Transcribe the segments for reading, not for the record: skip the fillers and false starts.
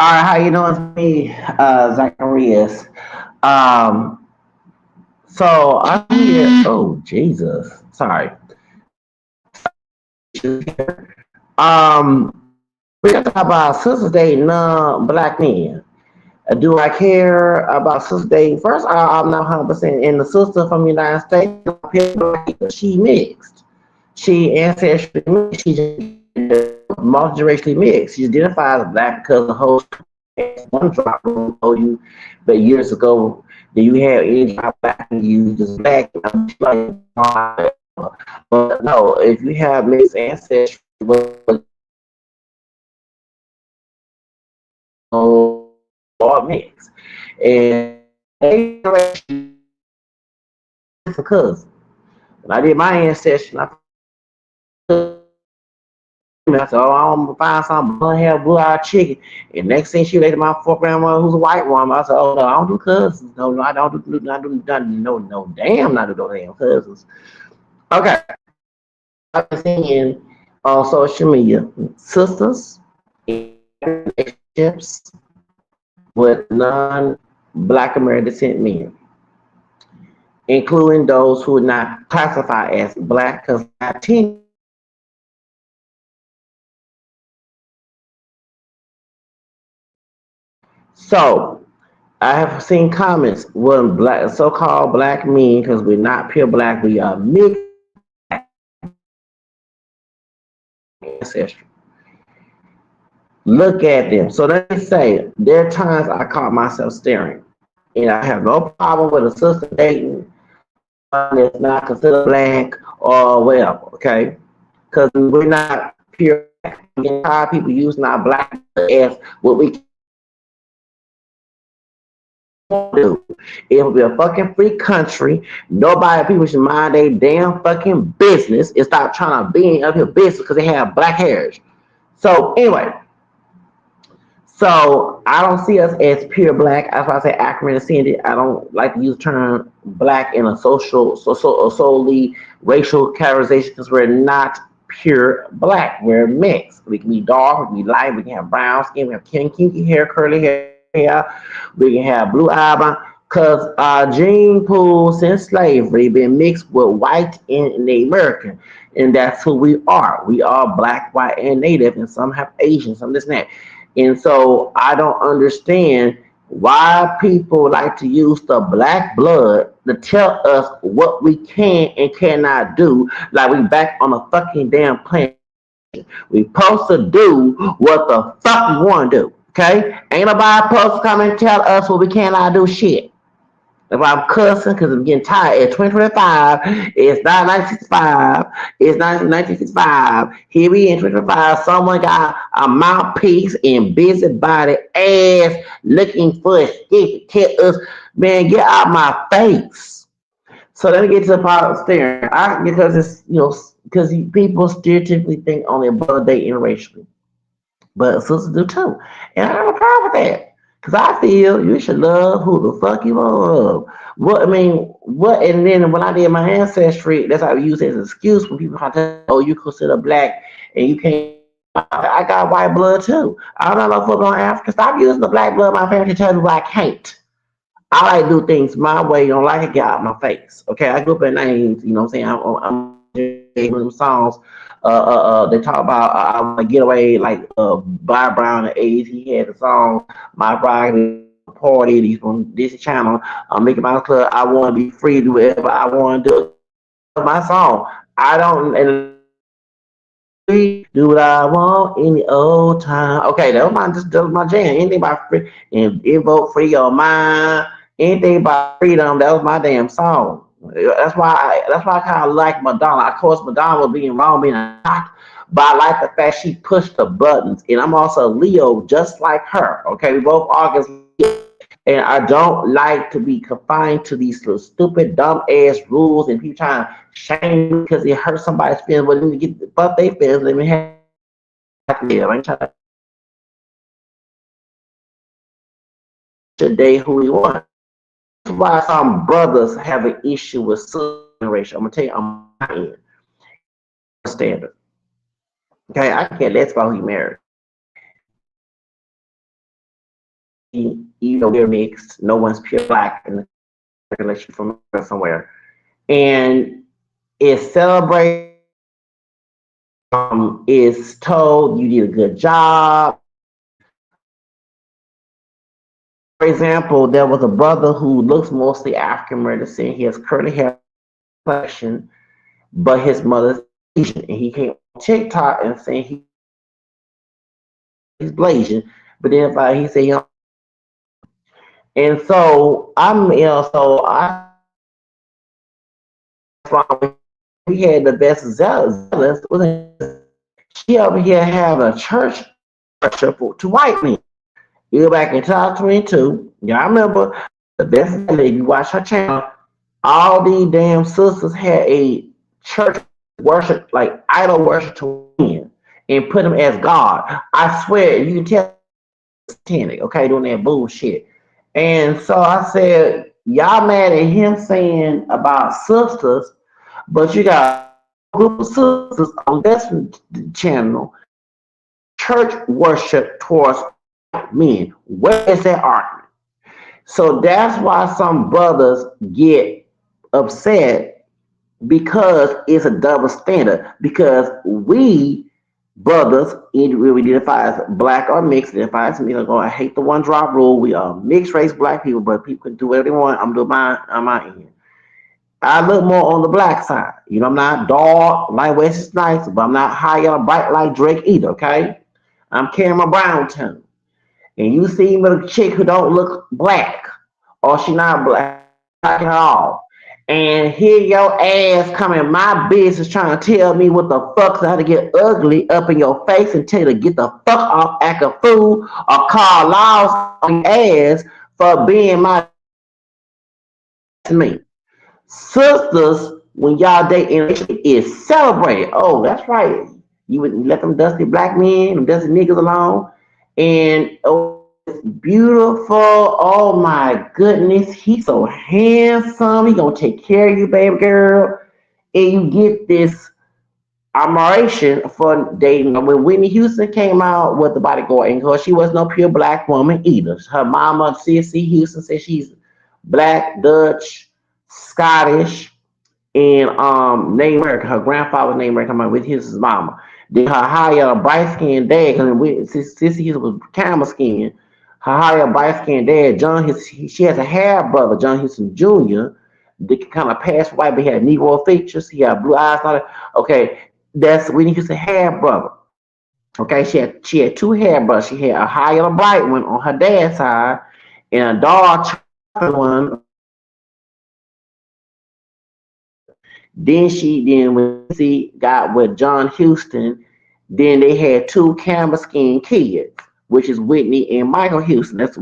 All right, how you doing? It's me, Zacharias. Um, so I'm here. Oh Jesus, sorry. We got to talk about sisters dating black men. Do I care about sisters dating? First, I'm not 100%. And the sister from the United States, she mixed. She ancestrally mixed. She multi-racially mixed. She identifies as black because the whole one drop will told you but years ago that you have any drop black and you just black. But no, if you have mixed ancestry, all mixed. And they for cousin. When I did my ancestry, I said, oh, I'm gonna find some blonde hair, blue eyed chicken. And next thing she laid my fork grandma who's a white woman. I said, oh no, I don't do cousins. No, I don't do not do nothing. No, damn, not do no damn cousins. Okay. I've been seeing on social media sisters relationships with non-black American descent men, including those who are not classified as black because so I have seen comments when black so-called black men, because we're not pure black, we are mixed ancestry. Look at them. So let me say, there are times I caught myself staring, and I have no problem with a sister dating that's not considered black or whatever. Okay, because we're not pure. We get tired of people using our black as what we do. It will be a fucking free country. Nobody, people should mind their damn fucking business and stop trying to be up your business because they have black hairs. So anyway, so I don't see us as pure black. That's why I say African descendant. I don't like to use the term black in a solely racial categorization because we're not pure black. We're mixed. We can be dark, we can be light, we can have brown skin, we have kinky hair, curly hair, we can have blue eyebrow. Because our gene pool since slavery been mixed with white and Native American. And that's who we are. We are black, white, and native, and some have Asian, some this and that. And so I don't understand why people like to use the black blood to tell us what we can and cannot do, like we back on a fucking damn planet. We supposed to do what the fuck we want to do. Okay? Ain't nobody supposed to come and tell us what we cannot do shit. If I'm cussing because I'm getting tired. It's 2025. It's not 1965. It's not 1965. Here we in 2025. Someone got a mouthpiece and busybody ass looking for a stick to tell us, man, get out my face. So let me get to the part of staring. Because it's, because people stereotypically think only brother date interracially. But sisters do too. And I have a problem with that. Because I feel you should love who the fuck you want to love. What I mean, what and then when I did my ancestry, that's how I use it as an excuse when people try to tell, oh, you consider black and you can't. I got white blood too. I don't know if we're on Africa. Stop using the black blood of my family to tell me I can't. I like to do things my way. You don't like it, get out of my face. Okay, I grew up in the 90s. You know what I'm saying? I'm them songs. They talk about I want to get away like Bob Brown in the 80s. He had the song My Bride Party. He's from this channel. Making my club. I want to be free to do whatever I want to do. My song. I don't and do what I want in the old time. Okay, that was my jam. Anything about free and invoke free your mind. Anything about freedom. That was my damn song. That's why I kind of like Madonna. Of course, Madonna was being wrong, being attacked, but I like the fact she pushed the buttons. And I'm also Leo, just like her. Okay, we both August, and I don't like to be confined to these little stupid, dumb ass rules and people trying to shame me because it hurts somebody's feelings. But then to get the fuck they feelings, let me have I ain't trying to date who we want. That's why some brothers have an issue with generation. I'm gonna tell you, I'm not in standard. Okay, I can't. That's why he married. even though we're mixed, no one's pure black in the unless you're from somewhere. And it's celebrated, is told you did a good job. For example, there was a brother who looks mostly African American, saying he has curly hair complexion, but his mother's Asian. And he came on TikTok and saying he's Blasian, but then he said and so I'm so I we had the best zealous she over here have a church worship to white men. You go back in 2022, yeah, I remember the best if you watch her channel, all these damn sisters had a church worship, like idol worship to men and put them as God. I swear, you can tell satanic, okay, doing that bullshit. And so I said, y'all mad at him saying about sisters, but you got a group of sisters on this channel, church worship towards men. Where is that argument? So that's why some brothers get upset because it's a double standard. Because we brothers, we identify as black or mixed, identify as me. Like, oh, I hate the one drop rule. We are mixed race black people, but people can do whatever they want. I'm doing mine on my end. I look more on the black side. You know, I'm not dark, lightweight is nice, but I'm not high yellow bright like Drake either, okay? I'm carrying my brown tone. And you see with a chick who don't look black, or she not black at all, and here your ass come in my business trying to tell me what the fuck's how to get ugly up in your face and tell you to get the fuck off, act a fool, or call laws on your ass for being my me. Sisters, when y'all dating is celebrated. Oh, that's right. You would let them dusty black men, them dusty niggas alone. And oh, it's beautiful. Oh my goodness. He's so handsome. He gonna take care of you, baby girl. And you get this admiration for dating. When Whitney Houston came out with the bodyguard, and because she was no pure black woman either. Her mama, Cissy Houston, said she's black, Dutch, Scottish, and Native American. Her grandfather was Native American, with his mama. Then her higher bright skinned dad, because Sissy Houston was camel skin. Her higher bright skinned dad, she has a half brother, John Houston Jr. That kind of passed white, but he had Negro features. He had blue eyes. All that. Okay, that's Whitney Houston half brother. Okay, she had two hair brothers. She had a higher and a bright one on her dad's side, and a dark chocolate one. Then when she got with John Houston, then they had two camera skin kids, which is Whitney and Michael Houston. That's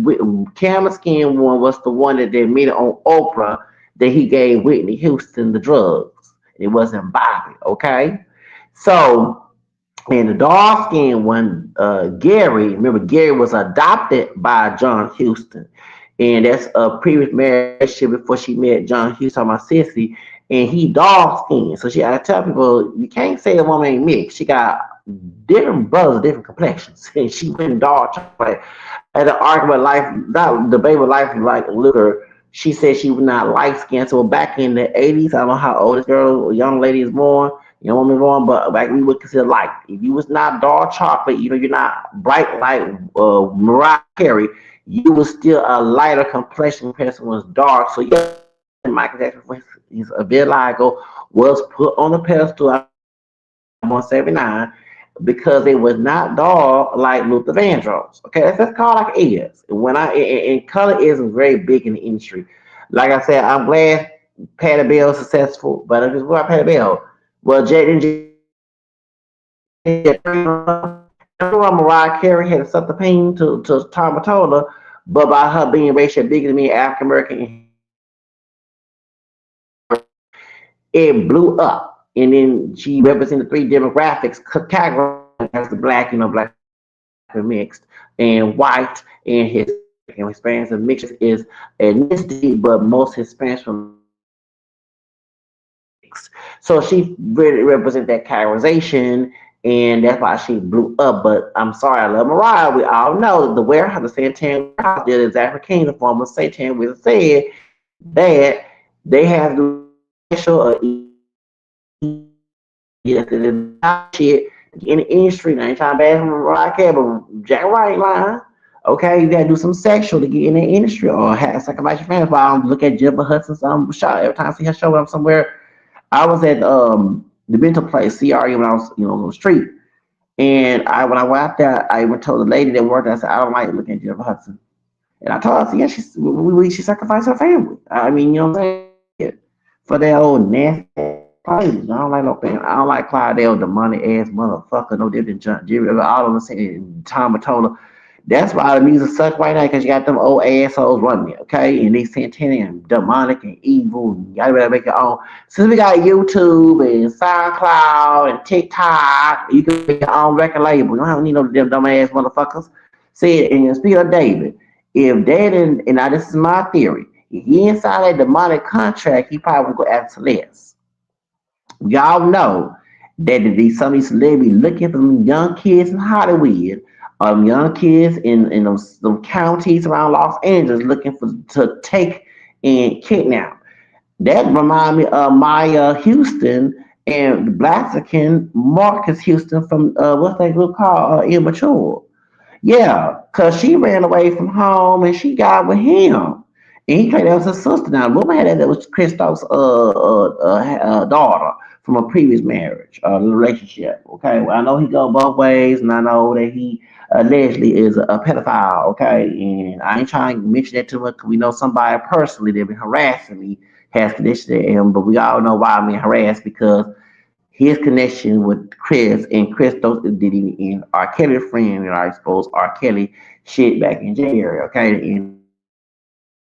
camera skin one was the one that they made it on Oprah that he gave Whitney Houston the drugs. It wasn't Bobby, okay? So and the dark skinned one, Gary, remember Gary was adopted by John Houston. And that's a previous marriage before she met John Houston, my sissy. And he dark skinned. So I tell people, you can't say a woman ain't mixed. She got different brothers, different complexions. And she went dark chocolate. I had an argument life, not debate with life like liquor. She said she was not light skinned. So back in the 80s, I don't know how old this girl or young lady is born, young woman born, but back we would consider light. If you was not dark chocolate, you're not bright like Mariah Carey, you was still a lighter complexion person was dark. So yeah, Michael Jackson, he's a vitiligo, was put on the pedestal at 179 because it was not dark like Luther Vandross. Okay, that's called like it is. When and color is very big in the industry. Like I said, I'm glad Patty Bell is successful, but I just what Patty Bell. Well, Jaden Mariah Carey had such the pain to Tom Mottola, but by her being racial bigger than me, African American, it blew up. And then she represented three demographics categorized as the black, black mixed, and white, and his and Hispanics and mixed is ethnicity, but most Hispanics from mixed. So she really represents that categorization, and that's why she blew up. But I'm sorry, I love Mariah. We all know that the warehouse, the Santan warehouse, did exactly King, the former Satan, was said that they have to special or yes, it is shit in the industry. Now, I ain't trying to bash Mariah Carey, but Jack White line. Okay, you gotta do some sexual to get in the industry or have sacrifice your fans. But I look at Jennifer Hudson's show every time I see her show up somewhere. I was at the mental place CRE when I was on the street, and I when I went out there, I even told the lady that worked. I said I don't like looking at Jennifer Hudson, and I told her, yeah, she sacrificed her family. I mean, you know what I'm saying? For that old nasty plays. I don't like no thing. I don't like Clydell, the money ass motherfucker. No different than John Jerry. All of them saying Tom Mottola. That's why the music sucks right now because you got them old assholes running it, okay? And they Santana and demonic and evil. And y'all better make your own. Since we got YouTube and SoundCloud and TikTok, you can make your own record label. You don't need no them dumb ass motherfuckers. See, and speaking of David, if they didn't, and now this is my theory, if he inside that demonic contract, he probably would go after less. Y'all know that some of these celebrities looking for them young kids in Hollywood, young kids in those counties around Los Angeles looking for to take and kidnap. That remind me of Maya Houston and the Blaxican Marcus Houston from what's that group called Immature. Yeah, cause she ran away from home and she got with him. And he claimed that was his sister. Now, the woman had that was Christoph's daughter from a previous marriage, relationship. Okay, well, I know he go both ways, and I know that he allegedly is a pedophile. Okay, and I ain't trying to mention that too much because we know somebody personally that been harassing me has conditioned him, but we all know why I'm being harassed because his connection with Chris and Chris did in R. Kelly friend and I suppose R. Kelly shit back in January, okay? And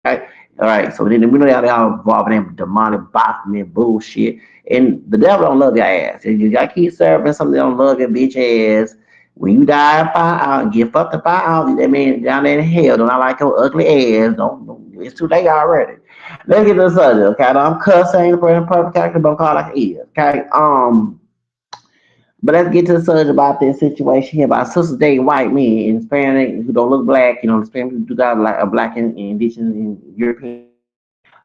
okay, all right, so then we know y'all involved in demonic Baphomet bullshit. And the devil don't love your ass. If you gotta keep serving something that don't love your bitch ass. When you die and find out and get fucked up find out, that man down there in hell don't I like your ugly ass. Don't it's too late already. Let's get to the subject, okay? I'm cussing the perfect character, but I'm called like it is. Okay. But let's get to the subject about this situation here about sisters dating white men and Hispanic who don't look black, Hispanic who do got like a black and indigenous and European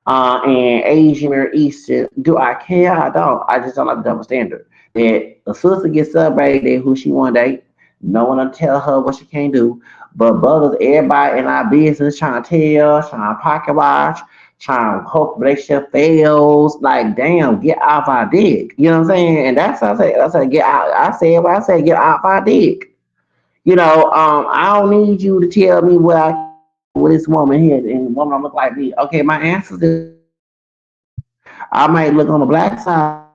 and Asian or Eastern. Do I care? I don't. I just don't like the double standard. That a sister gets celebrated who she want to date. No one will tell her what she can't do. But brothers, everybody in our business trying to tell, trying to pocket watch, trying to hope relationship fails. Like, damn, get off our dick. You know what I'm saying? And that's what I say. I said, get out. I said what I said, get off our dick. I don't need you to tell me what I with this woman here and the woman look like me. Okay, my answer is I might look on the black side.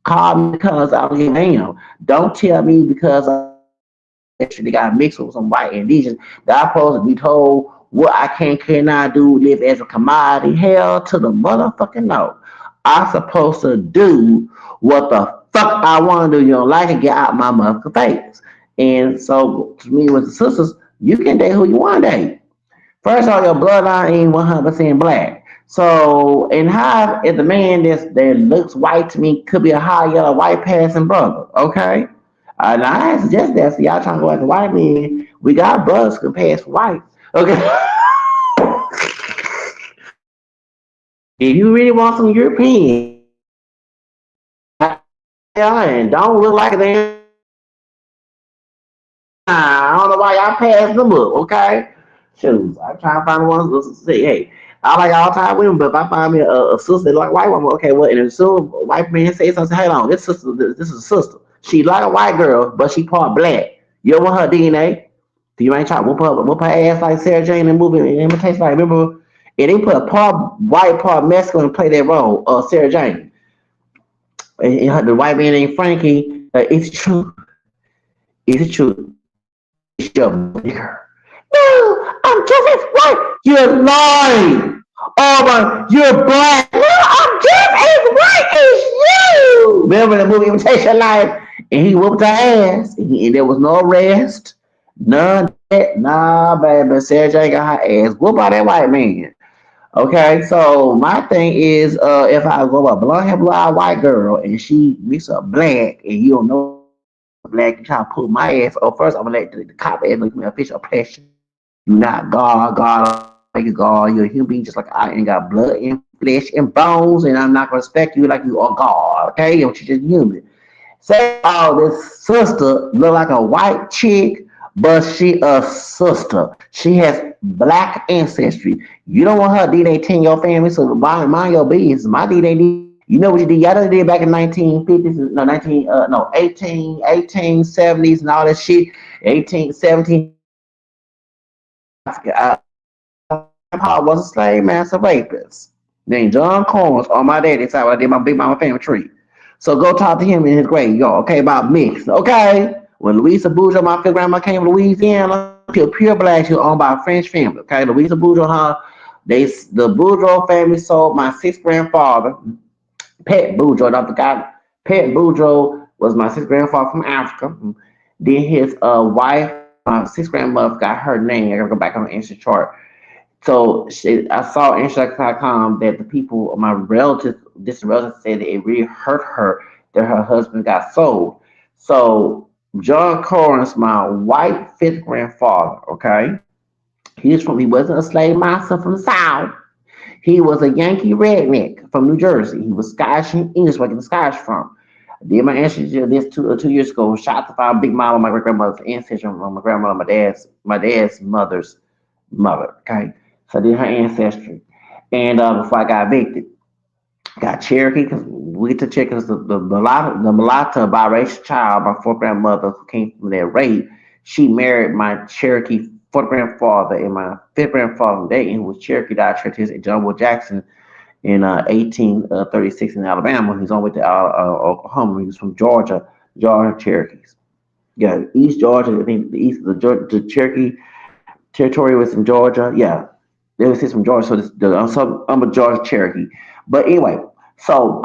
Call me because I don't give a damn. Don't tell me because they got mixed with some white Indonesians that I'm supposed to be told what I cannot do, live as a commodity. Hell to the motherfucking no. I'm supposed to do what the fuck I want to do. You don't like it, get out my motherfucking face. And so to me with the sisters, you can date who you want to date. First of all, your bloodline ain't 100% black. So, and how if the man that looks white to me could be a high yellow white passing brother, okay? And I suggest that. So y'all trying to go like a white man. We got brothers who can pass for white. Okay. If you really want some European, and don't look like they I don't know why y'all passed them up, okay? Shoot, I'm trying to find one to say, hey, I like all time women, but if I find me a sister like white woman, okay, well, and if soon a white man say something, hold on, this is a sister. She like a white girl, but she part black. You don't want her DNA. You ain't trying to whoop her ass like Sarah Jane and movie and imitation like remember, and they put a part white, part Mexican and play that role, Sarah Jane. And the white man named Frankie, it's true. It's true. It's your nigger. No, I'm just as white. You're lying. Oh my, you're black. No, I'm just as white as you. Remember the movie Imitation Life? And he whooped her ass. And there was no arrest. None of that. Nah, baby. Sarah J got her ass whooped by that white man. Okay, so my thing is, if I go a blonde hair, blue eyed white girl and she mix up black and you don't know black, you try to pull my ass. Oh, first I'm gonna let the cop ass look at me official pressure. You not God, God, like God. You're a human being just like I ain't got blood and flesh and bones, and I'm not gonna respect you like you are God. Okay, you're just human. Say, oh, this sister look like a white chick, but she a sister. She has black ancestry. You don't want her DNA in your family, so mind your business. My DNA. You know what you did? Y'all done did back in 1950s, no 19, no 1870s and all that shit. 1817. Grandpa was a slave master rapist named John Corns on my daddy's side when I did my big mama family tree. So go talk to him in his grave, y'all, okay, about mix, okay? When Louisa Boudreaux, my fifth grandma, came to Louisiana, pure black, she was owned by a French family, okay? Louisa Boudreaux, the Boudreaux family sold my sixth grandfather, Pet Boudreaux, I forgot. Pet Boudreaux was my sixth grandfather from Africa. Then his wife, my sixth grandmother, got her name. I gotta go back on the ancient chart. So I saw on Instagram.com that the people, my relatives, distant relatives, said that it really hurt her that her husband got sold. So John Corns, my white fifth grandfather, okay, he wasn't a slave master from the South. He was a Yankee redneck from New Jersey. He was Scottish and English, where the Scottish from. I did my ancestry this 2 years ago. Shot to find Big Mama, my great grandmother's ancestry, my grandmother, my dad's mother's mother. Okay, so I did her ancestry, and before I got evicted, got Cherokee because we took Cherokee because the mulatto biracial child, my fourth grandmother who came from that rape, she married my Cherokee fourth grandfather and my fifth grandfather from Dayton, who was Cherokee died Churches and John Will Jackson in 1836 in Alabama. He's on with the Oklahoma. He was from Georgia, Georgia Cherokees. Yeah, East Georgia. I think the Cherokee territory was in Georgia. Yeah, they was from Georgia. So I'm a Georgia Cherokee. But anyway, so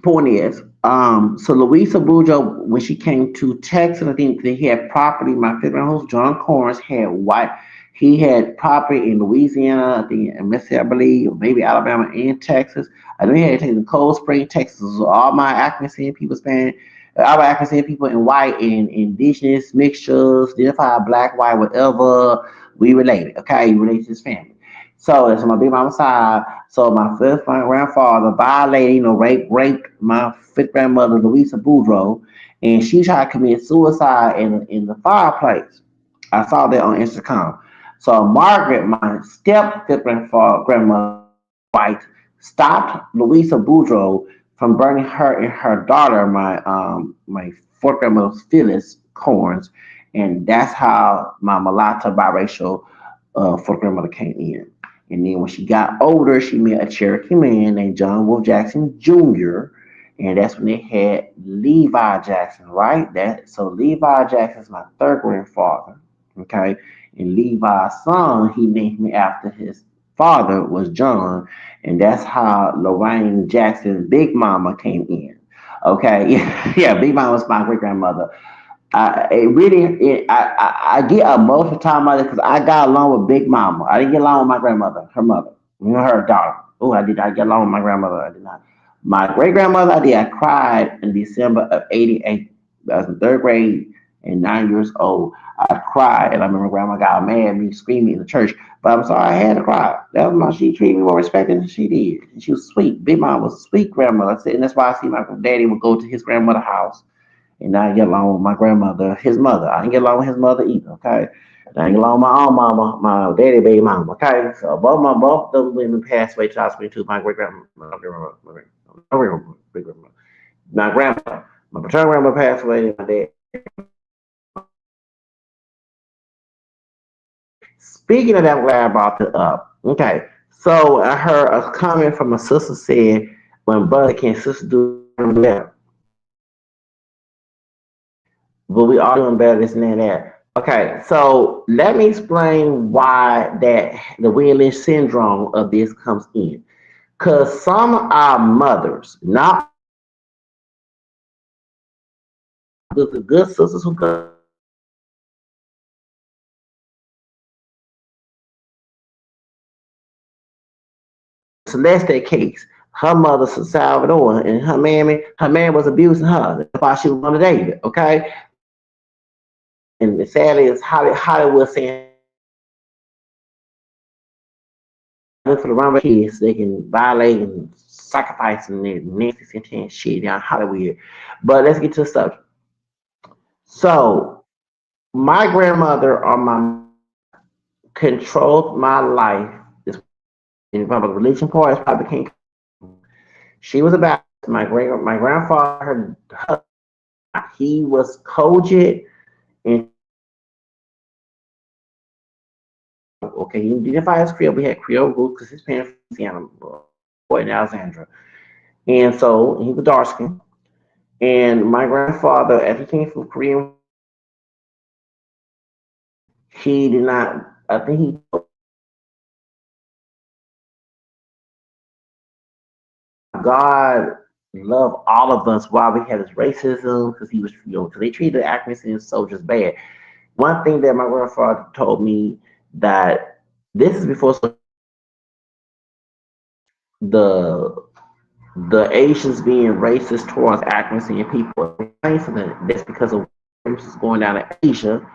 point is, so Louisa Bujo, when she came to Texas, I think that he had property. My favorite host, John Corns, had white. He had property in Louisiana, I think in Mississippi, I believe, or maybe Alabama and Texas. I know he had taken Cold Spring, Texas. So all my African people span, all my African people in white and indigenous mixtures, identified black, white, whatever. We related, okay? We related to his family. So that's on my big mama side. So my grandfather violated, raped my fifth grandmother, Louisa Boudreaux, and she tried to commit suicide in the fireplace. I saw that on Instagram. So Margaret, my step fifth grandmother, white, stopped Louisa Boudreaux from burning her and her daughter, my fourth grandmother, Phyllis Corns, and that's how my mulatto biracial fourth grandmother came in. And then when she got older, she met a Cherokee man named John Wolf Jackson Jr. And that's when they had Levi Jackson, right? That so Levi Jackson is my third grandfather. Okay. And Levi's son, he named me after his father was John. And that's how Lorraine Jackson, Big Mama, came in. Okay. Yeah, Big Mama was my great grandmother. I get emotional talking about it because I got along with Big Mama. I didn't get along with my grandmother, her mother, her daughter. Oh, I did not get along with my grandmother. I did not. My great grandmother, I did. I cried in December of '88. I was in third grade and 9 years old. I cried, and I remember grandma got mad at me, screaming in the church. But I'm sorry, I had to cry. That was my. She treated me more respect than she did. And she was sweet. Big Mama was a sweet grandmother, and that's why I see my daddy would go to his grandmother's house and I get along with my grandmother, his mother. I didn't get along with his mother either, okay? And I didn't get along with my own mama, my daddy baby mama, okay? So both those women passed away child me to my great grandma, my grandma, my paternal grandma passed away, and my dad. Speaking of that, I'm glad I brought it up. Okay, so I heard a comment from a sister said, when brother can sister do better, but we all doing better, this and that. Okay, so let me explain why that the Williams syndrome of this comes in. Because some of our mothers, not the good sisters who come Celeste case. Her mother's from Salvador, and her man was abusing her. That's why she was on the David. Okay, and sadly, it's Hollywood saying for the wrong kids, they can violate and sacrifice and their nasty sentient shit down Hollywood. But let's get to the subject. So my grandmother on my controlled my life. This in from a religion part, I became. She was about my grandfather. He was cogent and okay. He identified as Creole. We had Creole roots because his parents from Louisiana, boy in Alexandra, and so he was dark skinned. And my grandfather, as he came from Korean, he did not. I think he God loved all of us while we had this racism because he was, because they treated the African soldiers bad. One thing that my grandfather told me that this is before the the Asians being racist towards African people. That's because of what's going down in Asia,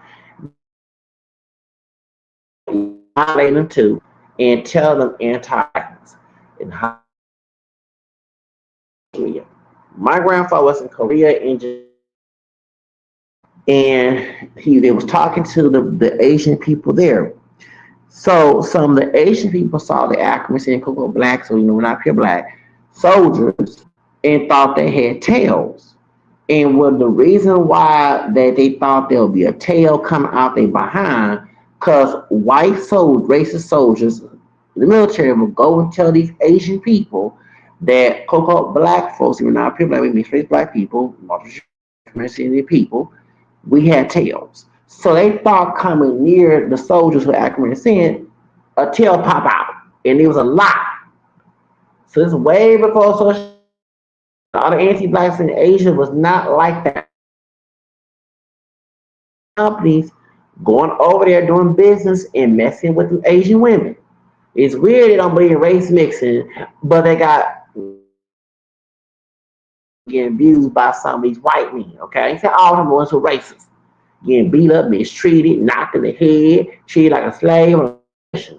violate them too, and tell them anti-Africans. And how my grandfather was in Korea and they was talking to the Asian people there. So some of the Asian people saw the Africans and Cocoa Black, so we're not pure black soldiers, and thought they had tails. And what the reason why that they thought there would be a tail coming out their behind, because racist soldiers in the military will go and tell these Asian people that Cocoa Black folks, we're not pure black, we mixed race black people, multi people, we had tails. So they thought coming near the soldiers who Ackerman sent, a tail pop out. And it was a lot. So this is way before social. All the anti-blacks in Asia was not like that. Companies going over there doing business and messing with the Asian women. It's weird they don't believe in race mixing, but they got getting abused by some of these white men, okay? So all of them ones who are racist. Getting beat up, mistreated, knocked in the head, treated like a slave.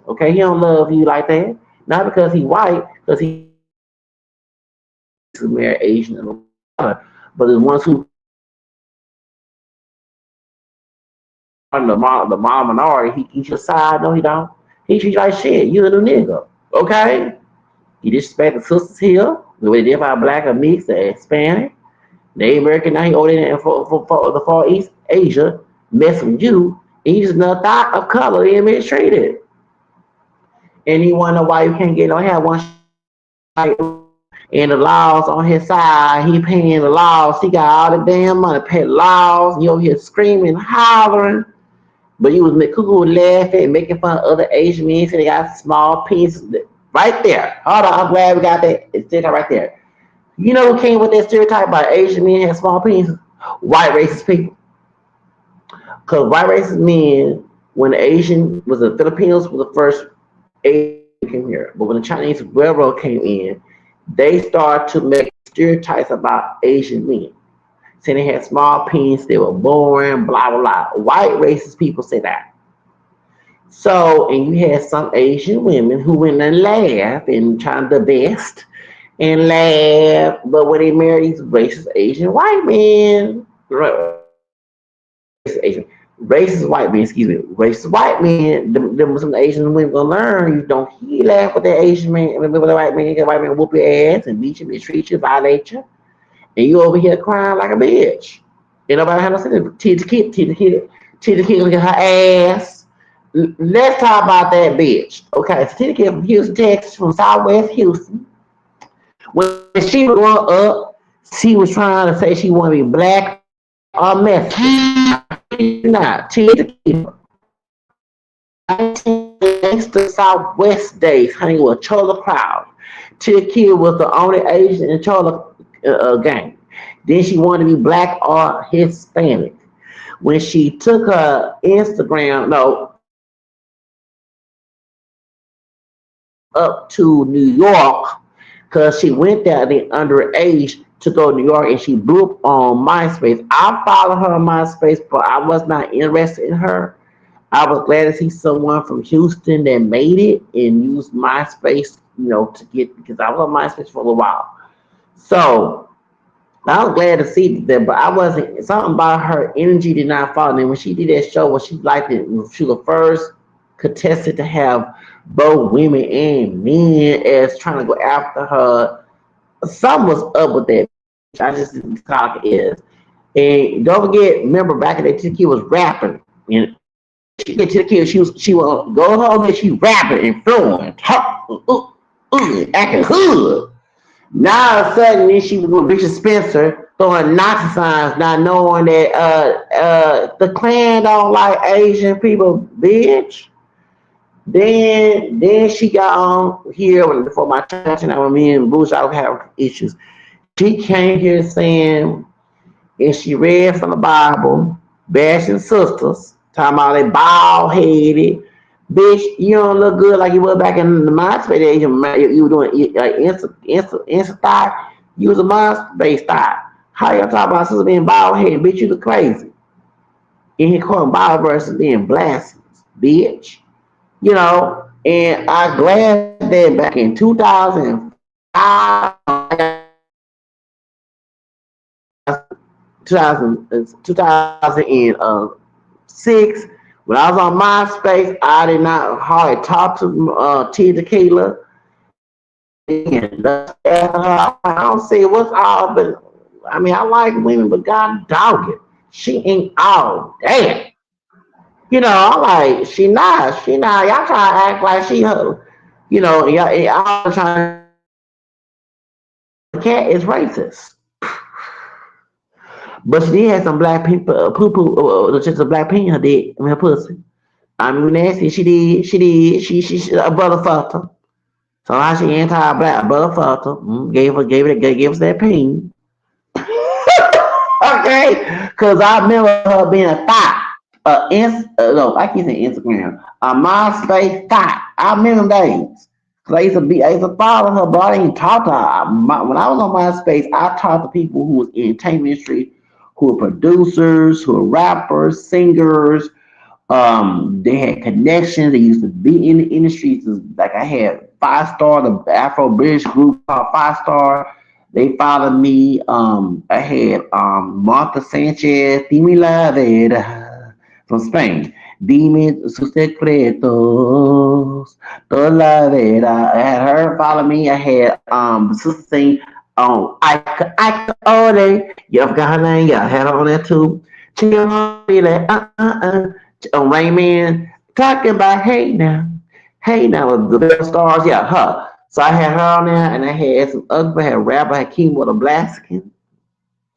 Okay, he don't love you like that. Not because he white, because he married Asian and but the ones who are the mom minority, he just side, no he don't. He treat you like shit. You a new nigga. Okay? You disrespect the sisters here, the way they differ black or mixed or Hispanic. Native American now he over there for the Far East Asia, messing with you, and he's just another thought of color being mistreated. And he wonder why you can't get no hair one and the laws on his side, he paying the laws, he got all the damn money, pay the laws, you over here screaming, hollering, but you was cuckoo laughing, making fun of other Asian men, so they got small pieces right there. Hold on, I'm glad we got that. It's still right there. You know who came with that stereotype about Asian men having small penises? White racist people. Because white racist men, when the Asian was the Filipinos were the first Asian came here, but when the Chinese railroad came in, they started to make stereotypes about Asian men. Saying they had small penises, they were boring, blah blah blah. White racist people say that. So, and you had some Asian women who went and laughed and trying their best and laugh, but when they marry these racist Asian white men, Asian, racist white men, excuse me, racist white men, them some Asian women gonna learn. You don't he laugh with that Asian man, with the white man whoop your ass and beat you, mistreat you, violate you, and you over here crying like a bitch. You nobody had no sense. Teach the kid, look at her ass. Let's talk about that bitch. Okay, so teach the kid from Houston, Texas, from Southwest Houston. When she was growing up, she was trying to say she wanted to be black or Mexican. Not teach the kid. The Southwest days, honey, was Chola proud. Till Kid was the only Asian in Chola gang. Then she wanted to be black or Hispanic. When she took her Instagram, no, up to New York because she went there at the underage to go to New York and she blew up on MySpace. I followed her on MySpace, but I was not interested in her. I was glad to see someone from Houston that made it and used MySpace, to get because I was on MySpace for a little while. So I was glad to see that, but I wasn't something about her energy did not follow me. When she did that show, what she liked it, she was the first contestant to have both women and men as trying to go after her. Something was up with that. I just didn't talk is. And don't forget, remember back in the day, Tiki was rapping. And she get to the kid, she will go home and she rapping and flowing, talk, acting hood. Now all of a sudden, then she was with Richard Spencer throwing Nazi signs, not knowing that the Klan don't like Asian people, bitch. Then she got on here before my church and I was me and Bush, I was having issues. She came here saying, and she read from the Bible, bashing sisters, talking about they bald headed. Bitch, you don't look good like you were back in the MySpace days. You were doing Insta thigh. You was a MySpace thigh. How you talking about sisters being bald headed? Bitch, you look crazy. And he calling Bible verses being blasphemous, bitch. And I glad that back in 2005, 2006, when I was on MySpace, I did not hardly talk to T Tequila. And I don't say what's all, but I mean, I like women, but God dog it. She ain't all damn. I'm like, she not. Y'all try to act like she her. Y'all trying to cat is racist. But she did have some black people, poo poo, just a black pin in her dick, in her pussy. I mean, nasty. She did. She did. She a brother fucked her. So how she anti-black, a brother fucked her. Gave us that pin. Okay, because I remember her being a thought. No, I can't say Instagram. A MySpace thought. I remember them days. Cause I used to follow her, but I didn't talk to her. When I was on MySpace, I talked to people who was in the entertainment industry, who were producers, who were rappers, singers. They had connections. They used to be in the industry. Like I had Five Star, the Afro British group called Five Star. They followed me. I had Martha Sanchez, Dime la Vera from Spain. Dime sus secretos, toda la vera. I had her follow me. I had sister sing Ike Ode. You forgot her name? Yeah, I had her on there too. Chill, like Rayman talking about hey now, the best stars, yeah, her. So I had her on there, and I had some other, I had rapper, I had King with a Blaskin.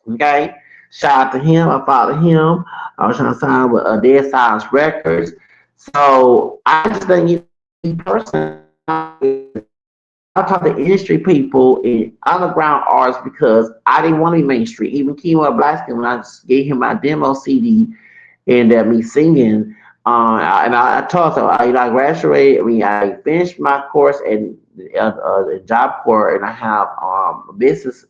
Okay, shout out to him. I followed him. I was trying to sign with Dead Silence Records. So I just think you person. I talk to industry people and underground artists because I didn't want to be mainstream. Even Kimo Blaskin, when I gave him my demo CD and me singing, and I told him, I graduated. I mean, I finished my course and the job corps, and I have a business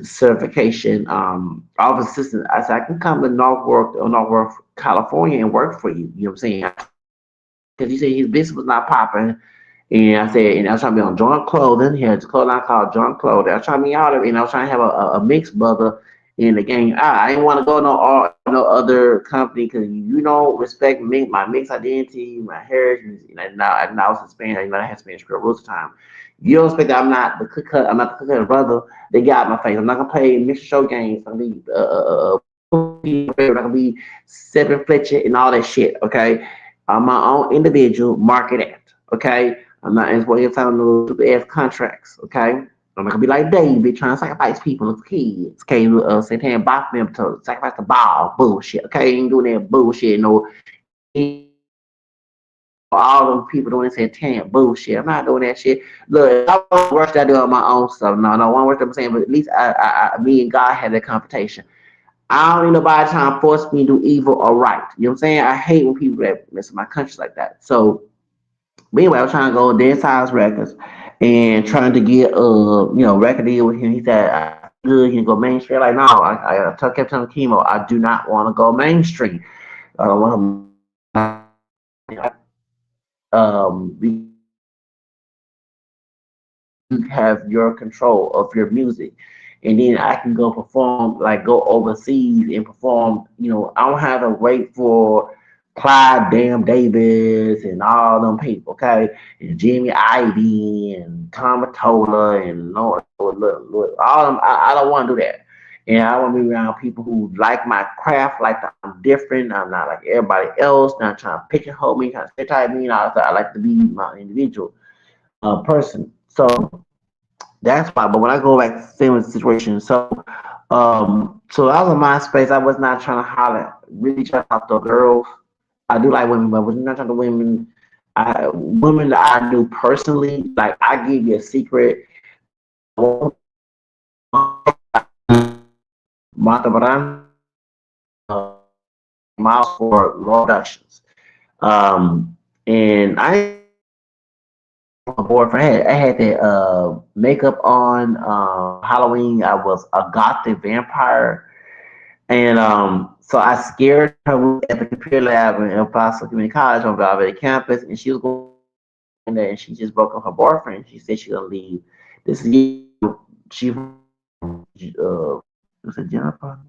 certification, office assistant. I said I can come to Northworth, California, and work for you. You know what I'm saying? Because he said his business was not popping. And I said, and I was trying to be on Joint Clothing. He had a clothing called Joint Clothing. I was trying to be out of it, and I was trying to have a mixed brother in the game. I didn't want to go no other company because you don't respect me, my mixed identity, my heritage. And I was Hispanic. I had Spanish girl rules time. You don't expect that I'm not the cook cut. I'm not the cook cut brother. They got my face. I'm not gonna play mixed show games. I'm not gonna be Seven Fletcher and all that shit. Okay, I'm my own individual. Market at. Okay. I'm not as well as signing those stupid ass contracts, okay? I'm not gonna be like David trying to sacrifice people as kids. Okay, Satan bought them to sacrifice the ball bullshit. Okay, ain't doing that bullshit. No, all them people doing this satanic bullshit. I'm not doing that shit. Look, I want to work that I do on my own stuff. No, I want to work I'm saying, but at least me and God had that confrontation. I don't need nobody trying to force me to do evil or right. You know what I'm saying? I hate when people that mess with my country like that. So But anyway, I was trying to go Dead Size Records and trying to get record deal with him. He said I sound good. He can go mainstream. Like no, kept telling Chemo I do not want to go mainstream. I don't want to you have your control of your music. And then I can go perform, like go overseas and perform. I don't have to wait for Clyde Damn Davis and all them people, okay? And Jimmy Ivy and Tom Tola and look, all them. I don't want to do that. And I want to be around people who like my craft, like I'm different. I'm not like everybody else. Not trying to pigeonhole me, trying to stereotype me. I like to be my individual person. That's why. But when I go back to the same situation, so I was on MySpace. I was not trying to holler, really trying to talk to girls. I do like women, but I was not trying to women. Women that I knew personally, like I give you a secret. Martha Baran, Miles for Law Productions. And I a boyfriend. I had that makeup on Halloween. I was a gothic vampire. And so I scared her at the computer lab in El Paso Community College on Valverde campus, and she was going in there, and she just broke up her boyfriend. She said she's gonna leave. This is she was it Jennifer?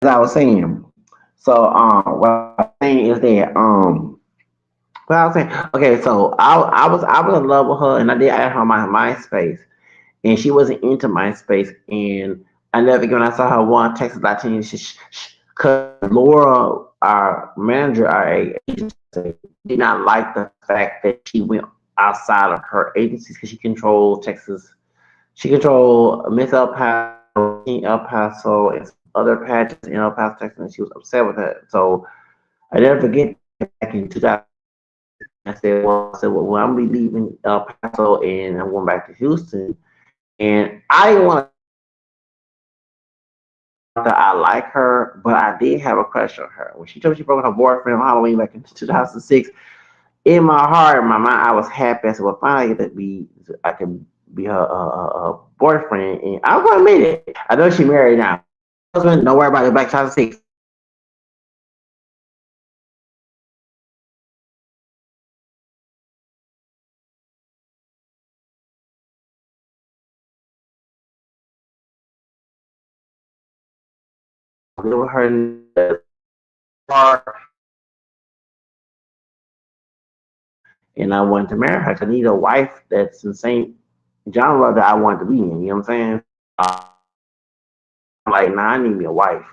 As I was saying. So what I was saying is that what I was saying. Okay, so I was in love with her, and I did add her on my MySpace, and she wasn't into MySpace. And I never again when I saw her one Texas Latina, cause Laura, our manager, our agency, did not like the fact that she went outside of her agencies because she controlled Texas. She controlled Miss El Paso, El Paso, and some other pageants in El Paso, Texas, and she was upset with that. So I never forget back in 2000. I said, well, I'm gonna be leaving El Paso and I'm going back to Houston. And I didn't want that I like her, but I did have a crush on her. When she told me she broke with her boyfriend on Halloween back in 2006, in my heart, in my mind, I was happy. I said, "Well, finally, I can be her boyfriend." And I'm gonna admit it. I know she married now. Husband, don't worry about it. Back 2006, live with her in the car, and I wanted to marry her. 'Cause I need a wife that's in the same genre that I want to be in. You know what I'm saying? I'm like, nah, I need me a wife.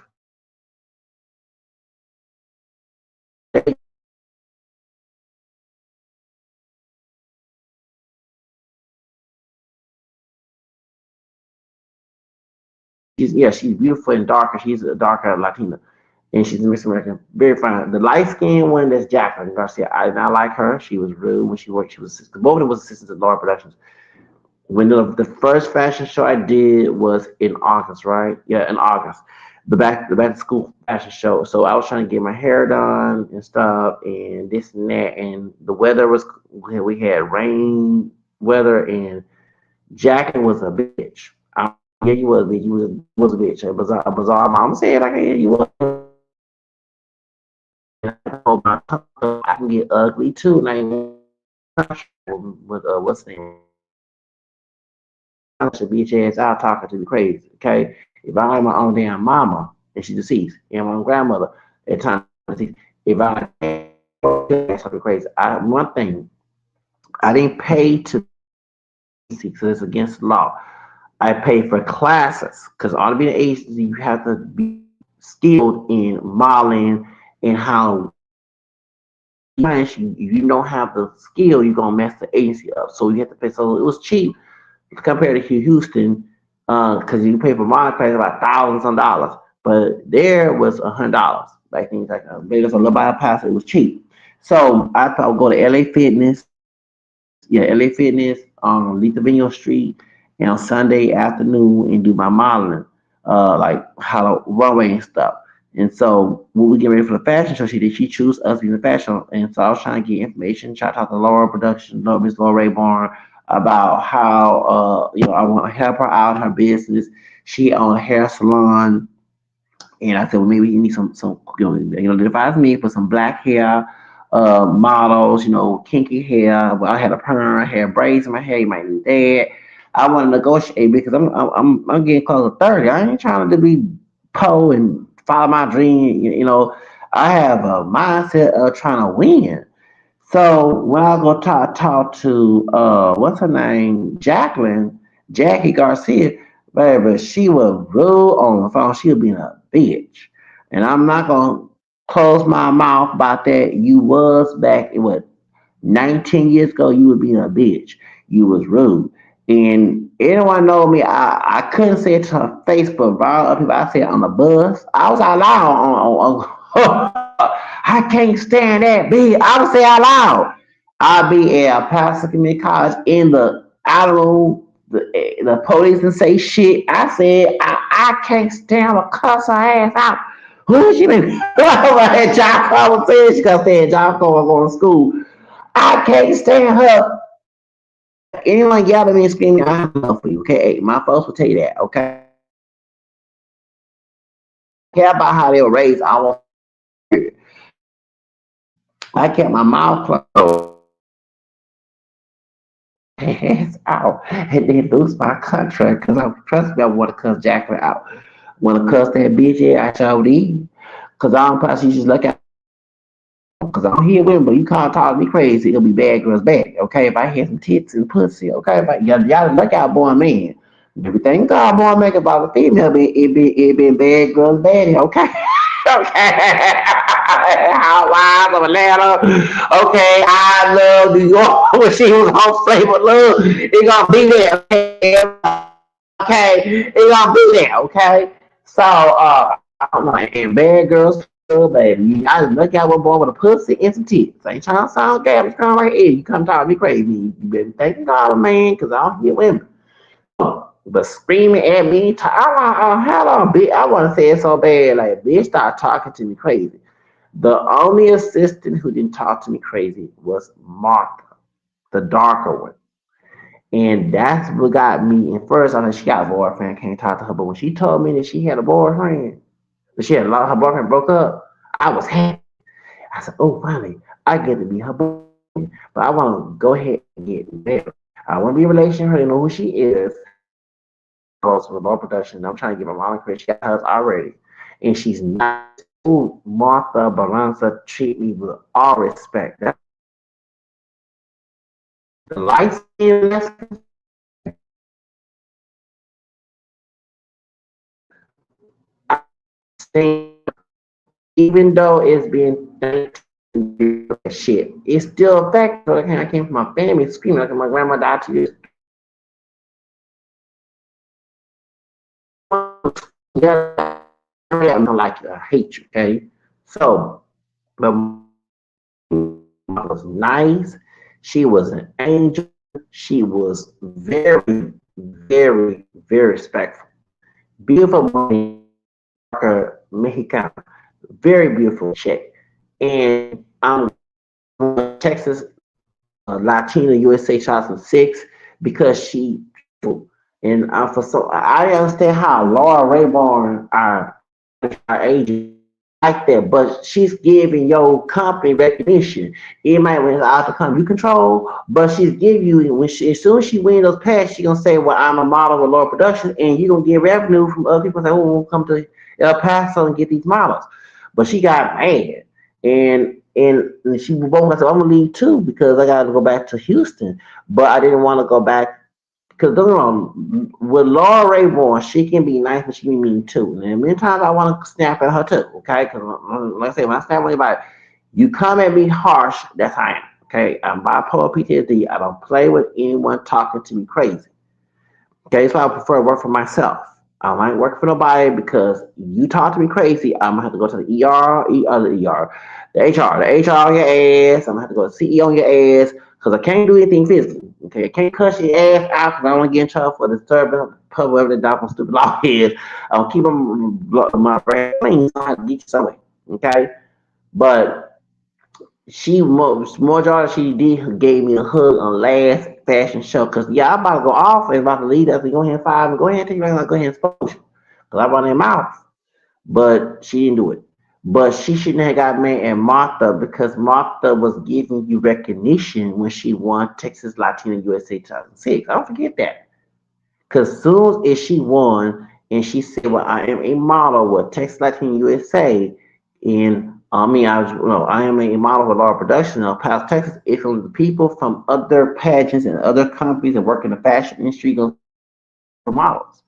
She's beautiful and darker. She's a darker Latina, and she's a Miss American. Very fine. The light skinned one that's Jacqueline Garcia. I did not like her. She was rude when she worked. She was assistant. Both of them was assistants at Laura Productions. When the first fashion show I did was in August, right? Yeah, in August. The back to school fashion show. So I was trying to get my hair done and stuff and this and that. And the weather was we had rain weather and Jacqueline was a bitch. Yeah, you was a bitch. You was a bitch. A bizarre mom said like yeah, you was hold my tongue. I can get ugly too. And I ain't with what's the name? I should beat your ass out talking to me crazy. Okay, if I like my own damn mama and she's deceased, and my own grandmother at times deceased, if I like something crazy, one thing I didn't pay to because it's against the law. I pay for classes because all to be an agency, you have to be skilled in modeling and how if you don't have the skill, you're gonna mess the agency up. So you have to pay. So it was cheap compared to Houston, because you pay for modeling class about thousands of dollars, but there was $100. Like things like maybe it's a little bypass. It was cheap. So I thought I'd go to LA Fitness, yeah, LA Fitness on Lita Street, and on Sunday afternoon and do my modeling, like how the runway and stuff. And so when we get ready for the fashion show, she choose us in the fashion. And so I was trying to get information, try to talk to Laura Production, Miss Laura Rayborn, about how I want to help her out in her business. She own a hair salon, and I said, well, maybe you need some advise me for some black hair models, kinky hair. Well, I had a perm, I had braids in my hair. You might need that. I want to negotiate because I'm getting close to 30. I ain't trying to be poor and follow my dream. I have a mindset of trying to win. So when I go talk to what's her name, Jackie Garcia, baby, she was rude on the phone. She was being a bitch, and I'm not gonna close my mouth about that. You was back in what 19 years ago, you was being a bitch. You was rude. And anyone know me, I couldn't say it to her face, but around other people, I said on the bus. I was out loud I can't stand that bitch. I would say out loud. I'll be at a pastor community college in the outer room, the police and say shit. I said, I can't stand to cuss her ass out. Who she been? John Cole said she could say John Cole going to school. I can't stand her. Anyone yelling at me and screaming, I have love for you. Okay, hey, my folks will tell you that. Okay, care about how they were raised. I kept my mouth closed, hands out, and then lose my contract because I trust me. I want to cuss Jacqueline out. Want to cuss that bitch? Yeah, I shall leave. Cause I don't probably just look at. Cause I don't hear women, but you can't talk to me crazy. It'll be bad girls back. Okay, if I hear some tits and pussy. Okay, but y'all look out, boy, man. Everything God boy make about a female, it been bad girls bad. Okay. Okay. Housewives of Atlanta. Okay, I love New York when she was on Flavor Love. It gonna be there. Okay, it gonna be there. Okay, so I don't know. And bad girls, baby. I look at one boy with a pussy and some tits. I ain't trying to sound gay. I'm just coming right here. You come talk to me crazy. You better thank God, man, because I don't hear women. But screaming at me, how long, bitch? I want to say it so bad, like, bitch, start talking to me crazy. The only assistant who didn't talk to me crazy was Martha, the darker one. And that's what got me. And first, I thought she got a boyfriend, can't talk to her. But when she told me that she had a boyfriend, that she had a lot, her boyfriend broke up, I was happy. I said, oh, finally, I get to be her boyfriend. But I want to go ahead and get married. I want to be in a relationship with her, know who she is. Also, with low production, I'm trying to get my mom credit. She got hers already. And she's not. Ooh, Martha Balanza treat me with all respect. That's the light skin, even though it's being shit, it's still a fact. Like I came from my family screaming like my grandma died 2 years. Yeah, I don't like you. I hate you. Okay, so but was nice. She was an angel. She was very, very, very respectful. Beautiful woman, Mexicana, very beautiful chick. And I'm Texas Latina USA 2006 because she and for so I understand how Laura Rayborn, our agent, like that, but she's giving your company recognition. It might win out the company you control, but she's giving you when she as soon as she win those packs, she gonna say, "Well, I'm a model with lower production," and you gonna get revenue from other people. Say, "Oh, we'll come to El Paso and get these models." But she got mad, and she both. I said, "I'm gonna leave too because I got to go back to Houston," but I didn't want to go back because don't get me wrong, with Laura Rayborn, she can be nice, but she can be mean too. And many times I want to snap at her too, okay? Because like I say, when I snap at anybody, you come at me harsh, that's how I am, okay? I'm bipolar PTSD. I don't play with anyone talking to me crazy. Okay, so I prefer to work for myself. I don't like working for nobody because you talk to me crazy, I'm gonna have to go to the the HR on your ass. I'm gonna have to go to the CEO on your ass because I can't do anything physically. Okay, I can't cuss your ass out because I don't want to get in trouble for disturbing the public, whatever the document stupid law is. I'll keep my brain clean. So I have to get you somewhere. Okay, but she more Jordan she did gave me a hug on last fashion show because yeah I'm about to go off and about to leave us and go ahead and fire and go ahead and take you right now go ahead and expose you because I run their mouth but she didn't do it but she shouldn't have got mad at Martha because Martha was giving you recognition when she won Texas Latina USA 2006. I don't forget that because soon as she won and she said, "Well, I am a model with Texas Latin USA," and I mean, I am a model with our production of past Texas. If it was the people from other pageants and other companies that work in the fashion industry going for models.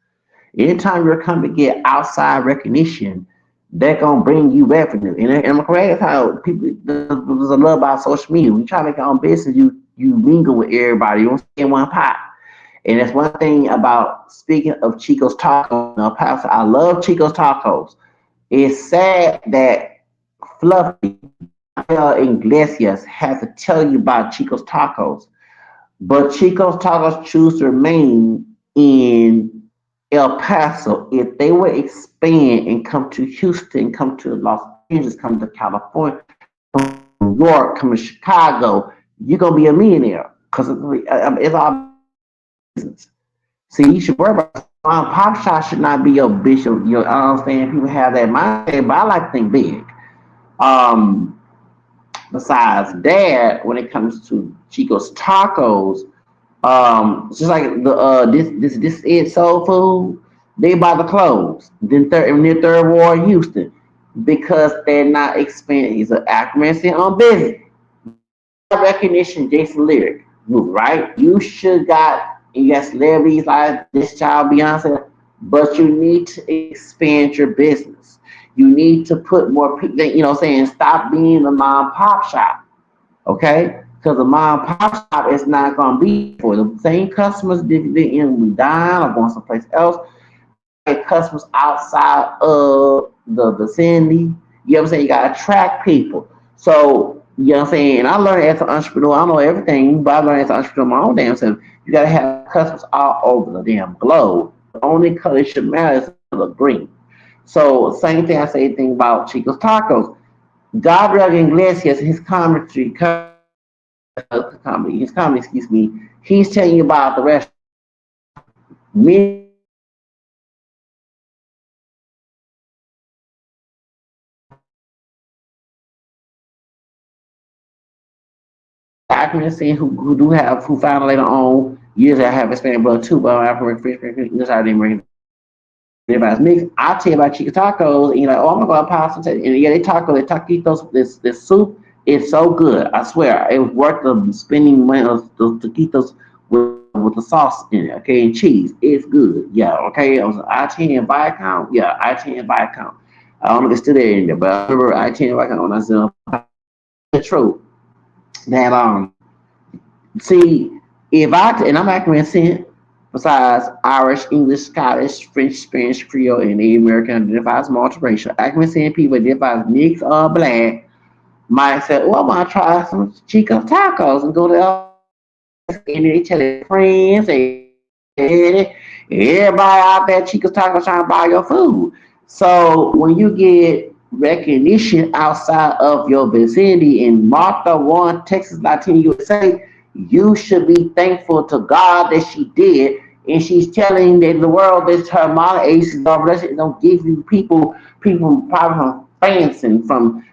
Anytime your company get outside recognition, they're gonna bring you revenue. And I'm correct. That's how people there's a love about social media. When you try to make your own business, you mingle with everybody. You don't stay in one pot. And that's one thing about speaking of Chico's Tacos. Now, Pastor, I love Chico's Tacos. It's sad that Fluffy Iglesias has to tell you about Chico's Tacos, but Chico's Tacos choose to remain in El Paso. If they would expand and come to Houston, come to Los Angeles, come to California, New York, come to Chicago, you're gonna be a millionaire because it's all business. See, you should worry about pop shot should not be your bishop. I understand people have that mindset, but I like to think big. Um, Besides that, when it comes to Chico's Tacos, it's just like the this is soul food. They about to close. Then near Third Ward, Houston, because they're not expanding. He's an accuracy on business. Recognition, Jason Lyric, right? You should you got celebrities like this child Beyonce, but you need to expand your business. You need to put more people. What I'm saying, stop being a mom pop shop, okay? Because the mom pop shop is not gonna be for the same customers that in dine or going someplace else. Get customers outside of the vicinity. You know what I'm saying? You gotta attract people. So you know what I'm saying? And I learned as an entrepreneur, I don't know everything, but I learned as an entrepreneur my own damn self. You gotta have customers all over the damn globe. The only color should matter is the green. So same thing I say thing about Chico's Tacos. Gabriel Iglesias, excuse me, he's telling you about the restaurant. Many accuracy who do have who found later on years that have Hispanic blood too, but after English I didn't bring everybody's mixed. I tell you about chicken tacos, and you're like, oh, I'm gonna go pasta. And yeah, they taquitos. This soup is so good. I swear, it was worth the spending money of the taquitos with the sauce in it. Okay, and cheese. It's good. Yeah. Okay. I was I-10 buy account. Yeah, I-10 buy account. I don't know if it's still there in there, but I remember I-10 buy account when I said the truth that see, if I and I'm accurate besides Irish, English, Scottish, French, Spanish, Creole, and Native American identifies multiracial. Accurate people identify as mixed or black might say, "Oh, I want to try some chicken tacos and go to and they tell their friends, everybody out there, Chica's tacos trying to buy your food." So when you get recognition outside of your vicinity in Martha won Texas Latina USA, you should be thankful to God that she did. And she's telling that the world that her model aces don't give you people probably Branson, from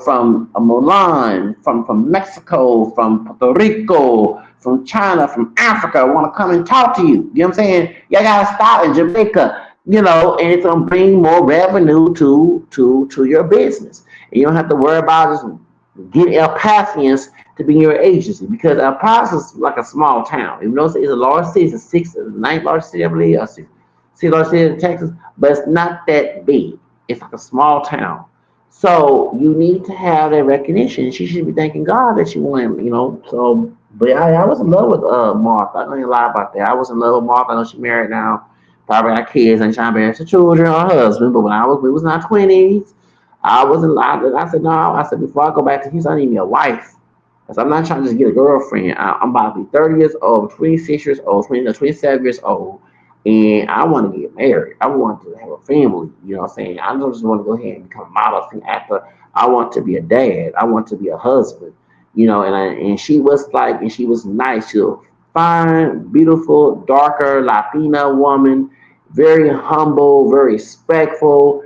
from Milan, from Mexico, from Puerto Rico, from China, from Africa, want to come and talk to you. You know what I'm saying? Y'all gotta stop in Jamaica, and it's gonna bring more revenue to your business. And you don't have to worry about just get El Pacians to be your agency, because El Paso is like a small town. Even though it's a large city, it's the ninth largest city, I believe, or sixth largest city in Texas, but it's not that big. It's like a small town. So you need to have that recognition. She should be thanking God that you won. So, but I was in love with Martha. I don't even lie about that. I was in love with Martha. I know she's married now, probably got kids, and trying to bear her children or her husband. But when we was in our 20s, I wasn't allowed. I said no. I said before I go back to Houston, I need me a wife. Because I'm not trying to just get a girlfriend. I'm about to be 30 years old, 26 years old, 27 years old, and I want to get married. I want to have a family. You know what I'm saying? I don't just want to go ahead and become a model and actor. I want to be a dad. I want to be a husband. And she was and she was nice. She was fine, beautiful, darker Latina woman, very humble, very respectful.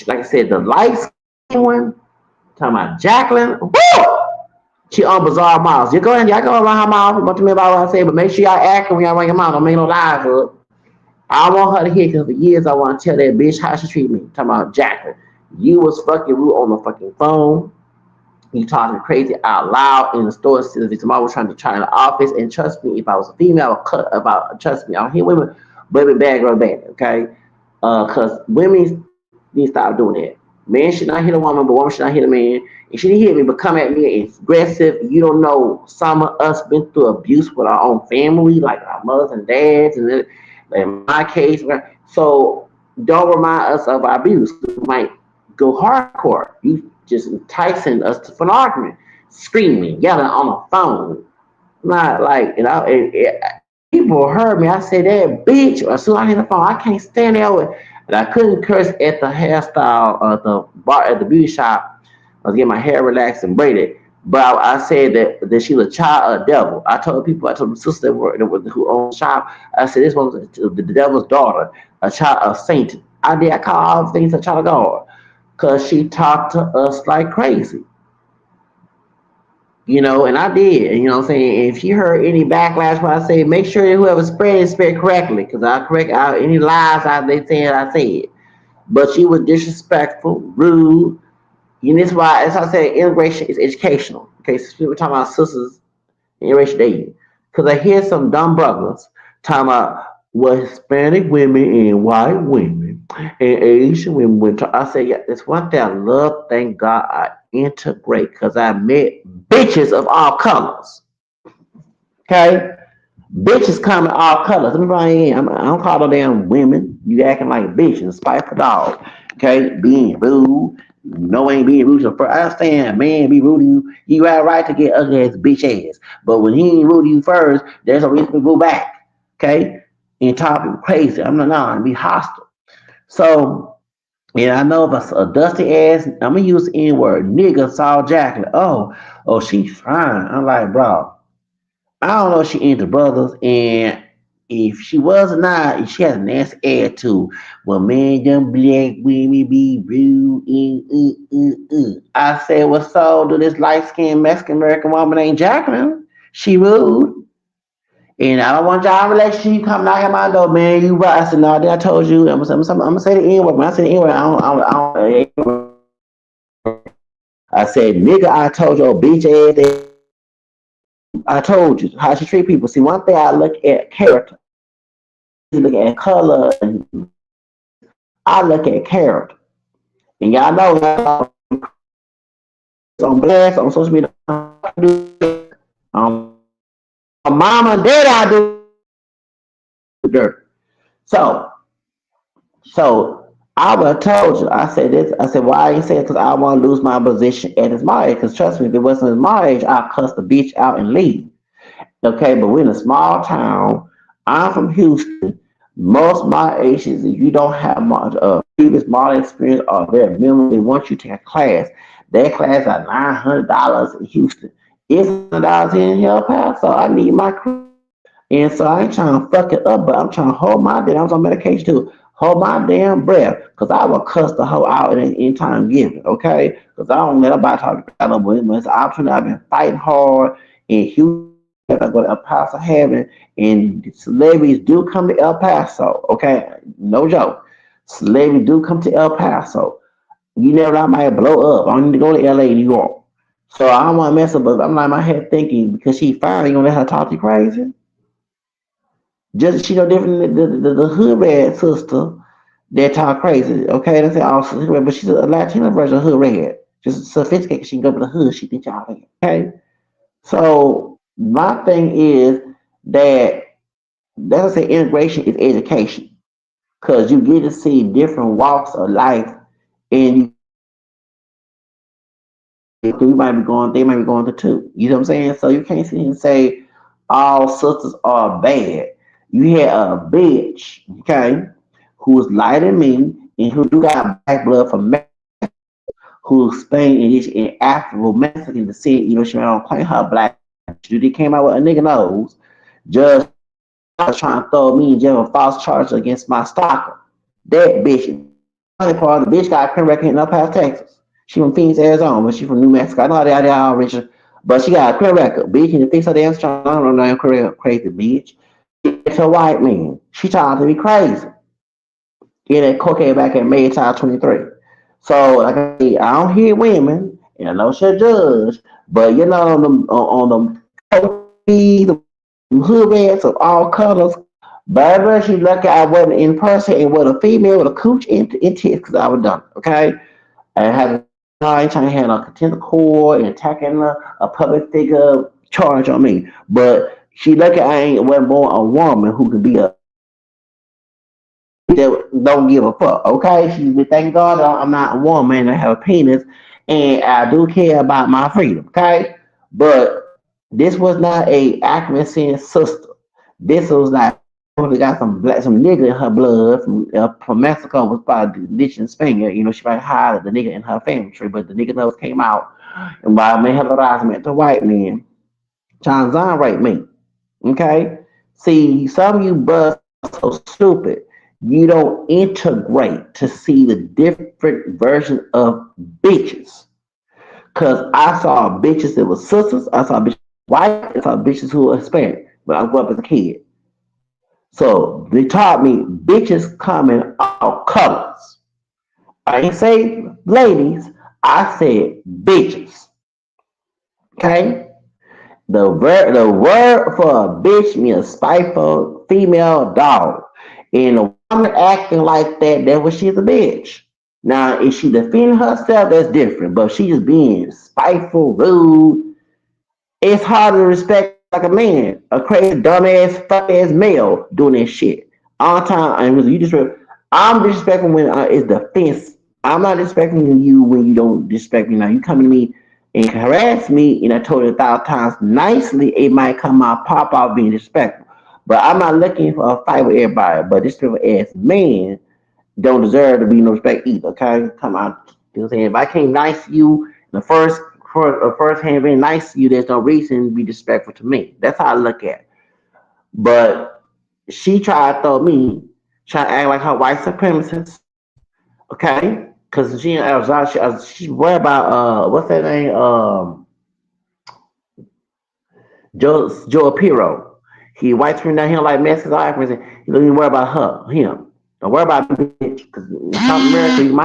Like I said, the light skinned one, talking about Jacqueline. Woo! She on Bizarre Miles. You go ahead, y'all go around her mouth, but to me about what I say, but make sure y'all act when y'all ring your mouth. Don't make no lies up. I want her to hear, because for years I want to tell that bitch how she treat me. Talking about Jacqueline. You was fucking rude on the fucking phone. You talking crazy out loud in the store. If somebody was trying to try in the office, and trust me, if I was a female, I would cut about, trust me, I don't hear women bad girl bad, okay? Because women need to stop doing that. Man should not hit a woman, but woman should not hit a man. And she didn't hit me, but come at me and it's aggressive. You don't know, some of us been through abuse with our own family, like our mothers and dads, and then, in my case. So don't remind us of our abuse. We might go hardcore. You just enticing us to an argument, screaming, yelling on the phone. Not like, people heard me. I said that bitch. As soon as I hit the phone, I can't stand there with. And I couldn't curse at the hairstyle, the bar at the beauty shop. I was getting my hair relaxed and braided. But I said that she was a child of the devil. I told the sister who owned the shop, I said this was the devil's daughter, a child of Satan. I call all things a child of God, because she talked to us like crazy. And I did. You know what I'm saying? If you heard any backlash, what I say, make sure that whoever spread it spread correctly, because I correct any lies they said I said. But she was disrespectful, rude. That's why, as I said, integration is educational. Okay, so we were talking about sisters interracial dating. Because I hear some dumb brothers talking about what Hispanic women and white women and Asian women went to. I say, yeah, that's one thing I love. Thank God I integrate, because I met bitches of all colors. Okay? Bitches come in all colors. Let me bring in. I don't call no damn women. You acting like a bitch and spiteful dog. Okay? Being rude. No ain't being rude to the first. I understand, man, be rude to you. You got a right to get ugly ass bitch ass. But when he ain't rude to you first, there's a reason to go back. Okay? And talk people crazy. I'm not and be hostile. So, yeah, I know if a dusty ass, I'm gonna use the N word, nigga saw Jacqueline. Oh, she's fine. I'm like, bro, I don't know if she into brothers, and if she was or not, she has a nasty attitude. Well, man, them black women be rude. I said, well, so do this light skinned Mexican American woman named Jacqueline. She rude. And I don't want y'all relationship. You come knocking my door, man. You right. I said, no, I told you. I'm gonna say the N word. When I say the N word, I said, nigga, I told you, bitch ass. I told you how she treat people. See, one thing I look at character, look at color, and I look at character. And y'all know on blast on social media, um, mama and dad, I do dirt. So, so I would have told you. I said this. I said, why I ain't say it? Because I want to lose my position at his marriage. Because trust me, if it wasn't his marriage, I'd cuss the bitch out and leave. Okay, but we're in a small town. I'm from Houston. Most of my Asians, if you don't have much previous model experience or very minimal, they want you to take a class. That class are $900 in Houston. It's $100 in El Paso. I need my crew. And so I ain't trying to fuck it up, but I'm trying to hold my dick. I was on medication too. hold my damn breath, cause I will cuss the hoe out at any time given, okay? Cause I don't let nobody talk to me. But it's an opportunity. I've been fighting hard in Houston. I go to El Paso heaven, and celebrities do come to El Paso, okay? No joke. Celebrities do come to El Paso. You never know, I might blow up. I don't need to go to LA, New York. So I don't want to mess up, but I'm like my head thinking because she fine, you gonna let her talk to you crazy? Just she no different than the hood red sister that talk crazy. Okay, that's all hood red, but she's a Latina version of hood red. Just sophisticated. She can go to the hood. She think y'all red. Okay, so my thing is that that's say integration is education because you get to see different walks of life, and you might be going, they might be going to two. You know what I'm saying? So you can't sit here and say all sisters are bad. You had a bitch, okay, who's lighter than me and who do got black blood from Mexico, who's Spain and is in African Mexican descent. You know, she don't claim her black. She came out with a nigga nose, just trying to throw me in jail for false charges against my stalker. That bitch. Funny part, the bitch got a criminal record in El Paso, Texas. She from Phoenix, Arizona, but she from New Mexico. I know they all rich, but she got a criminal record. Bitch, can you fix her damn strong? I don't know, crazy bitch. It's a white man. She trying to be crazy. Get that cocaine back at May 23. So, like I say, I don't hear women, and I know she'll judge, but you know, the hood rats of all colors. Baby, she lucky I wasn't in person and with a female with a cooch in tits because I was done. Okay, I had I ain't trying to have a contempt court and attacking a public figure charge on me. But she lucky I ain't wasn't born a woman who could be a that don't give a fuck. Okay, she thank God I'm not a woman. I have a penis, and I do care about my freedom. Okay, but this was not a accuracy sister. This was like we got some nigga in her blood from Mexico was probably ditching Spain. You know, she probably hired the nigga in her family tree, but the nigga nose came out and by man had harassment to white men trying to exonerate me. Okay, see some of you bust so stupid. You don't integrate to see the different version of bitches. Cause I saw bitches that were sisters, I saw bitches white, I saw bitches who were Hispanic. But I grew up as a kid. So they taught me bitches come in all colors. I ain't say ladies, I said bitches. Okay? The word for a bitch means a spiteful female dog. And a woman acting like that, that's what she's a bitch. Now, if she defending herself, that's different. But if she just being spiteful, rude, it's hard to respect like a man, a crazy dumbass fuck ass male doing that shit all the time. And really, you just I'm disrespecting when it's defense. I'm not disrespecting you when you don't disrespect me. Now you come to me and harass me, and I told you 1,000 times nicely, it might come out pop out being disrespectful. But I'm not looking for a fight with everybody. But this people ass man don't deserve to be no respect either. Okay, come on. You know what I'm saying? If I came nice to you in the first hand being nice to you, there's no reason to be disrespectful to me. That's how I look at it. But she tried to throw me, try to act like her white supremacist. Okay, because she in Arizona, she worried about what's that name? Joe Piro. He white screen down here like Mexicans or Africans. You don't even worry about him. Don't worry about me, bitch. Because in Trump America, you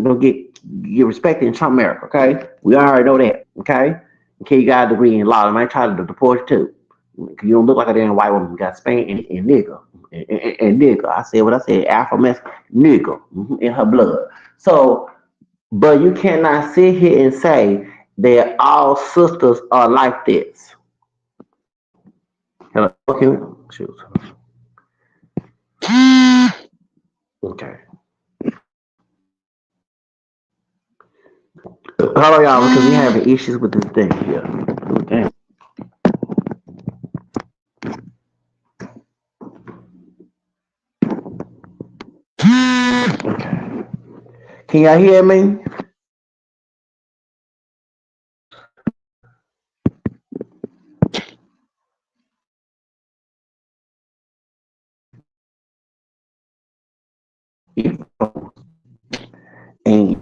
don't get respected in Trump America. Okay, we already know that. Okay, okay, you got a degree in law. I might try to deport you too. You don't look like a damn white woman. You got Spain and nigga and nigga. I said what I said. Afro Mexican nigga in her blood. So, but you cannot sit here and say that all sisters are like this. Hello. Okay. Shoot. Okay. Hello, y'all, because we having issues with this thing here. Okay. Okay. Can y'all hear me?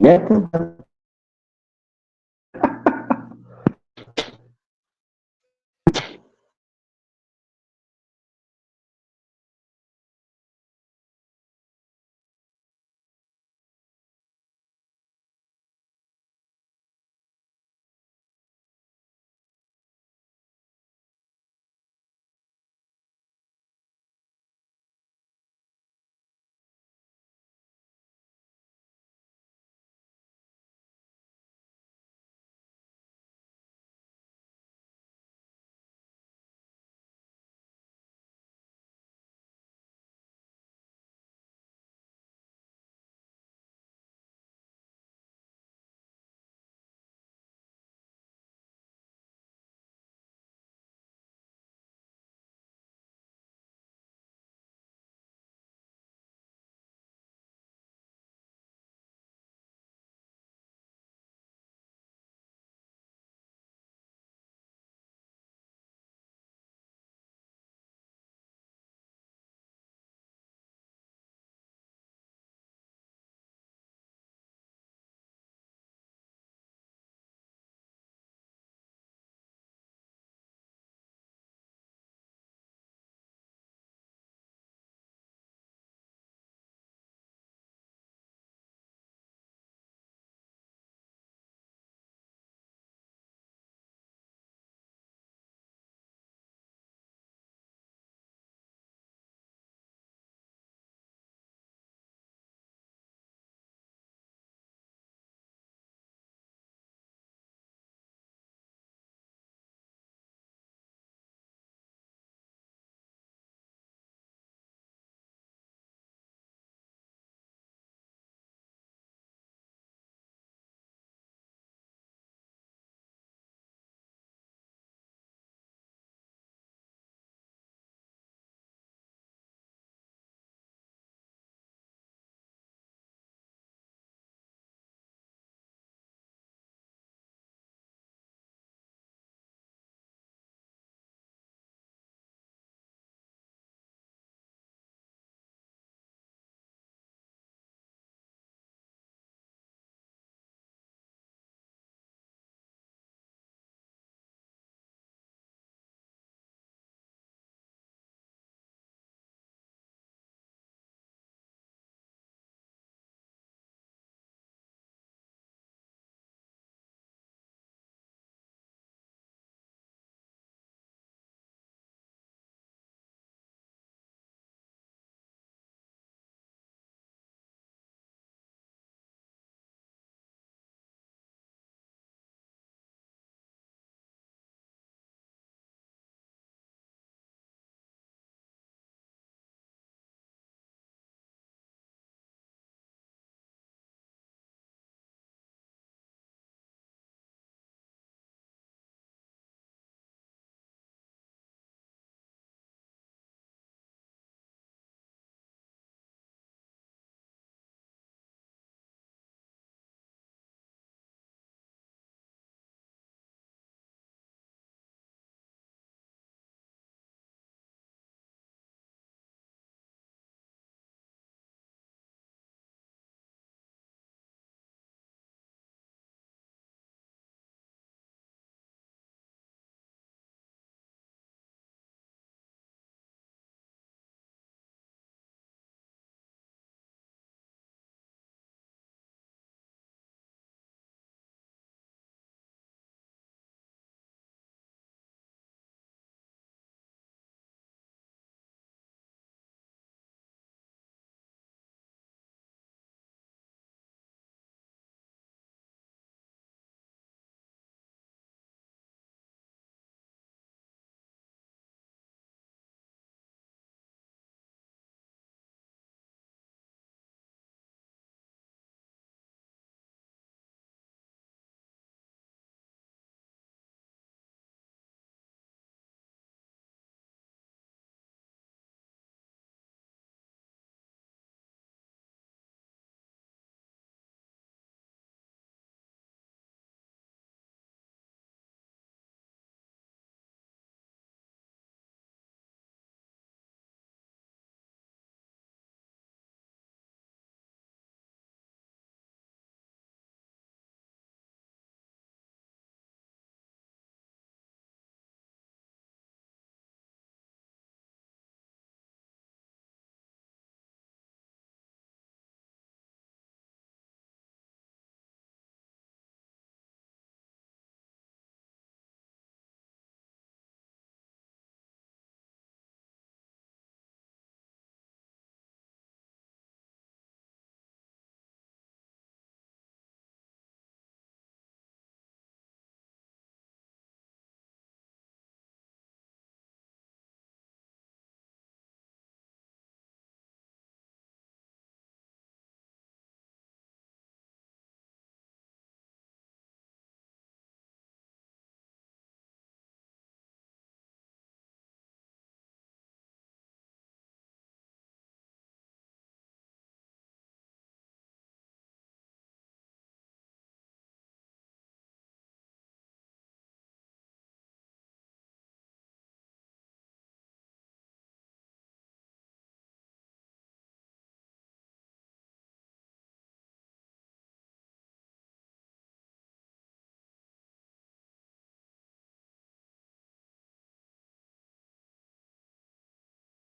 Nothing but